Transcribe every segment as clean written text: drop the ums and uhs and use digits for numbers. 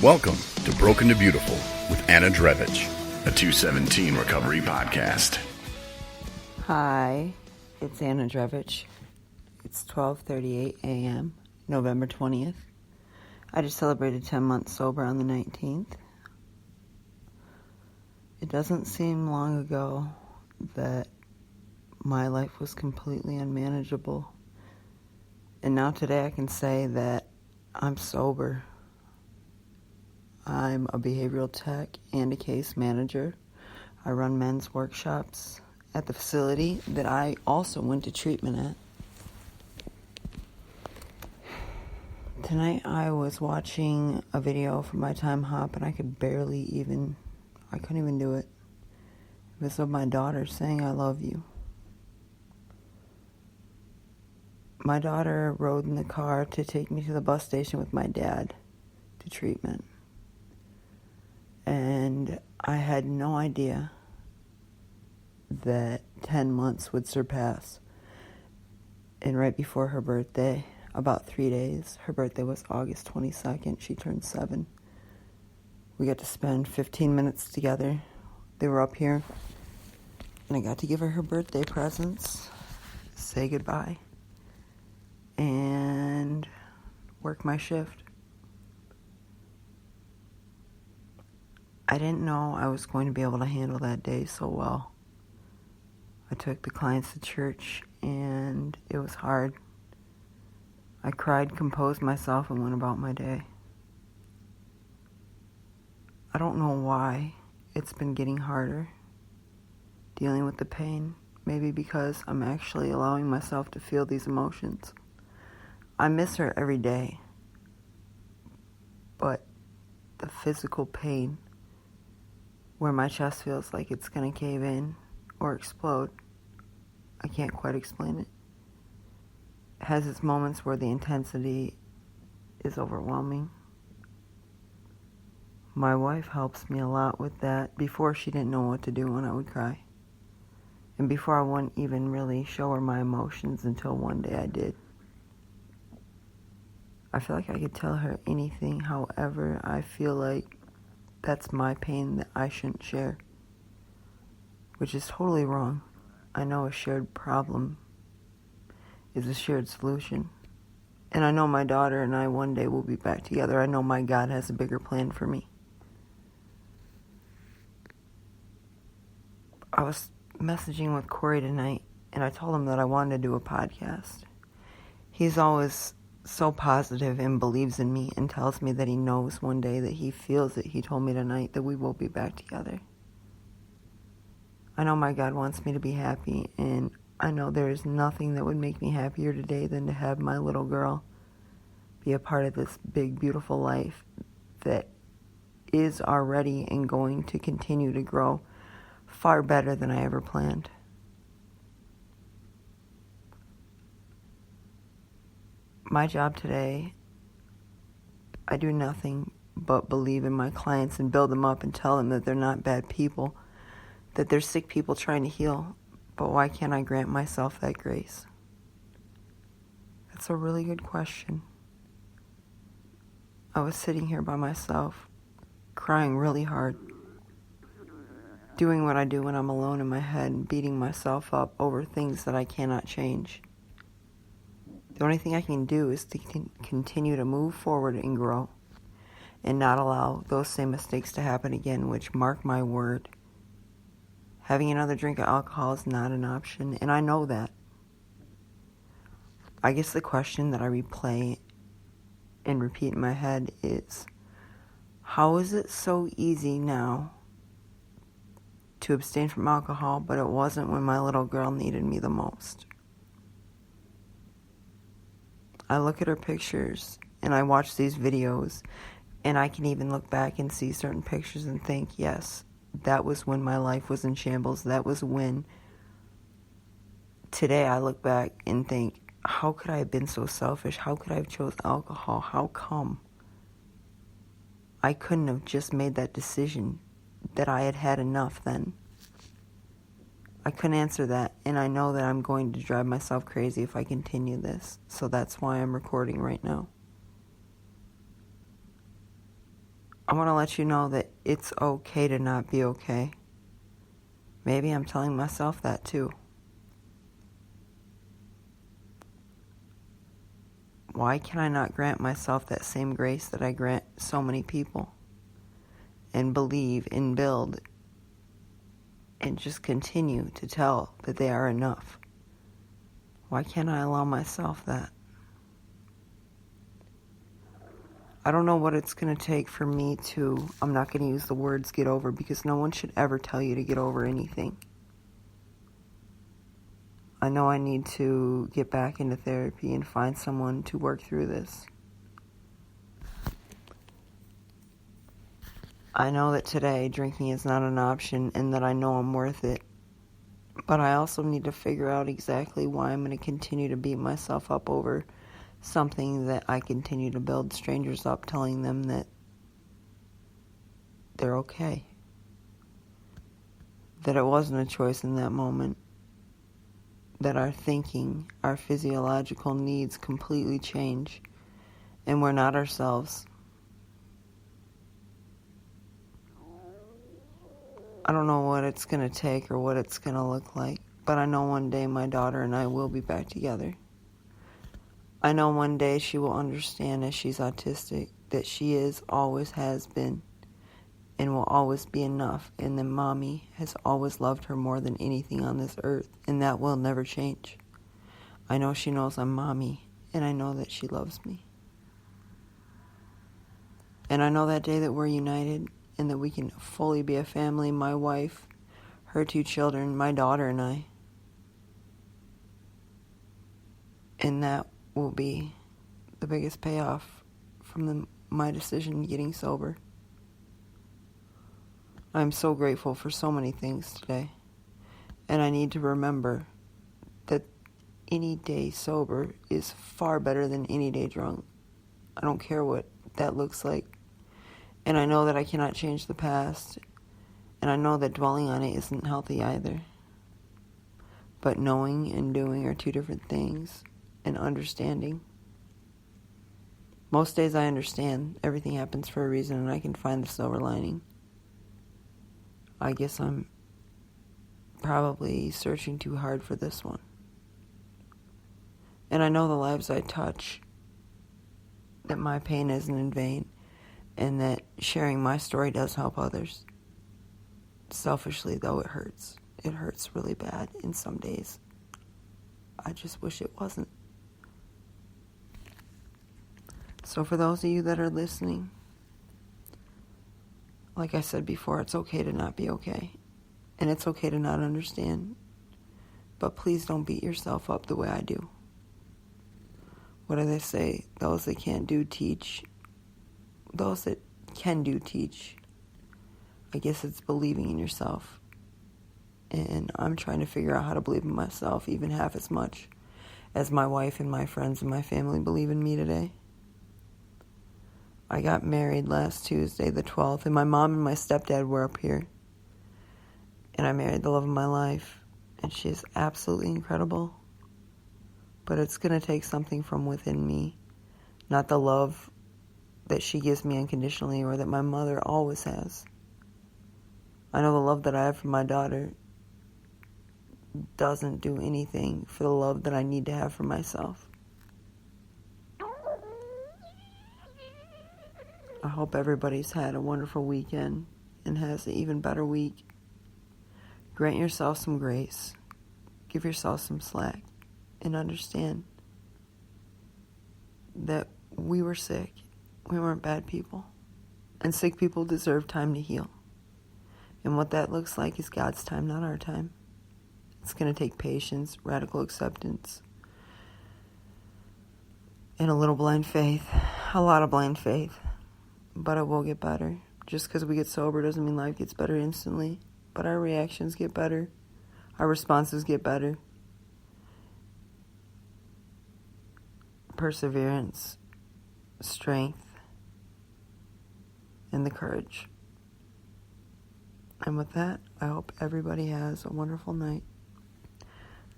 Welcome to Broken to Beautiful with Anna Drevich, a 217 recovery podcast. Hi, it's Anna Drevich. It's 12:38 a.m., November 20th. I just celebrated 10 months sober on the 19th. It doesn't seem long ago that my life was completely unmanageable. And now today I can say that I'm sober. I'm a behavioral tech and a case manager. I run men's workshops at the facility that I also went to treatment at. Tonight I was watching a video from my time hop and I couldn't even do it. It was of my daughter saying I love you. My daughter rode in the car to take me to the bus station with my dad to treatment. And I had no idea that 10 months would surpass. And right before her birthday, about 3 days, her birthday was August 22nd, she turned 7. We got to spend 15 minutes together. They were up here, and I got to give her birthday presents, say goodbye, and work my shift. I didn't know I was going to be able to handle that day so well. I took the clients to church, and it was hard. I cried, composed myself, and went about my day. I don't know why it's been getting harder dealing with the pain. Maybe because I'm actually allowing myself to feel these emotions. I miss her every day, but the physical pain where my chest feels like it's going to cave in or explode, I can't quite explain it. It has its moments where the intensity is overwhelming. My wife helps me a lot with that. Before, she didn't know what to do when I would cry. And before, I wouldn't even really show her my emotions until one day I did. I feel like I could tell her anything. However, I feel like that's my pain that I shouldn't share, which is totally wrong. I know a shared problem is a shared solution. And I know my daughter and I one day will be back together. I know my God has a bigger plan for me. I was messaging with Corey tonight, and I told him that I wanted to do a podcast. He's always so positive and believes in me and tells me that he knows one day that he feels it. He told me tonight that we will be back together. I know my God wants me to be happy, and I know there is nothing that would make me happier today than to have my little girl be a part of this big, beautiful life that is already and going to continue to grow far better than I ever planned. My job today, I do nothing but believe in my clients and build them up and tell them that they're not bad people, that they're sick people trying to heal. But why can't I grant myself that grace? That's a really good question. I was sitting here by myself, crying really hard, doing what I do when I'm alone in my head and beating myself up over things that I cannot change. The only thing I can do is to continue to move forward and grow and not allow those same mistakes to happen again, which, mark my word, having another drink of alcohol is not an option, and I know that. I guess the question that I replay and repeat in my head is, how is it so easy now to abstain from alcohol, but it wasn't when my little girl needed me the most? I look at her pictures and I watch these videos, and I can even look back and see certain pictures and think, yes, that was when my life was in shambles. That was when. Today I look back and think, how could I have been so selfish? How could I have chose alcohol? How come I couldn't have just made that decision that I had had enough then? I couldn't answer that, and I know that I'm going to drive myself crazy if I continue this, so that's why I'm recording right now. I want to let you know that it's okay to not be okay. Maybe I'm telling myself that too. Why can I not grant myself that same grace that I grant so many people? And believe and build and just continue to tell that they are enough. Why can't I allow myself that? I don't know what it's going to take for me to, I'm not going to use the words get over, because no one should ever tell you to get over anything. I know I need to get back into therapy and find someone to work through this. I know that today drinking is not an option and that I know I'm worth it. But I also need to figure out exactly why I'm going to continue to beat myself up over something that I continue to build strangers up, telling them that they're okay. That it wasn't a choice in that moment. That our thinking, our physiological needs completely change. And we're not ourselves. I don't know what it's going to take or what it's going to look like, but I know one day my daughter and I will be back together. I know one day she will understand, as she's autistic, that she is, always has been, and will always be enough, and that Mommy has always loved her more than anything on this earth, and that will never change. I know she knows I'm Mommy, and I know that she loves me. And I know that day that we're united, and that we can fully be a family, my wife, her 2 children, my daughter and I. And that will be the biggest payoff from my decision getting sober. I'm so grateful for so many things today. And I need to remember that any day sober is far better than any day drunk. I don't care what that looks like. And I know that I cannot change the past. And I know that dwelling on it isn't healthy either. But knowing and doing are 2 different things. And understanding. Most days I understand everything happens for a reason and I can find the silver lining. I guess I'm probably searching too hard for this one. And I know the lives I touch, that my pain isn't in vain, and that sharing my story does help others. Selfishly, though, it hurts. It hurts really bad in some days. I just wish it wasn't. So for those of you that are listening, like I said before, it's okay to not be okay. And it's okay to not understand. But please don't beat yourself up the way I do. What do they say? Those that can't do, teach. Those that can do, teach. I guess it's believing in yourself. And I'm trying to figure out how to believe in myself even half as much as my wife and my friends and my family believe in me today. I got married last Tuesday, the 12th, and my mom and my stepdad were up here. And I married the love of my life, and she is absolutely incredible. But it's going to take something from within me, not the love that she gives me unconditionally or that my mother always has. I know the love that I have for my daughter doesn't do anything for the love that I need to have for myself. I hope everybody's had a wonderful weekend and has an even better week. Grant yourself some grace. Give yourself some slack. And understand that we were sick. We weren't bad people. And sick people deserve time to heal. And what that looks like is God's time, not our time. It's going to take patience, radical acceptance, and a little blind faith. A lot of blind faith. But it will get better. Just because we get sober doesn't mean life gets better instantly. But our reactions get better. Our responses get better. Perseverance, strength, and the courage. And with that, I hope everybody has a wonderful night.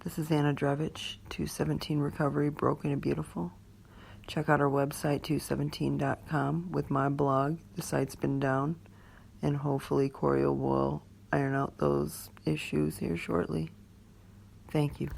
This is Anna Drevich, 217 Recovery, Broken and Beautiful. Check out our website, 217.com, with my blog. The site's been down, and hopefully Corey will iron out those issues here shortly. Thank you.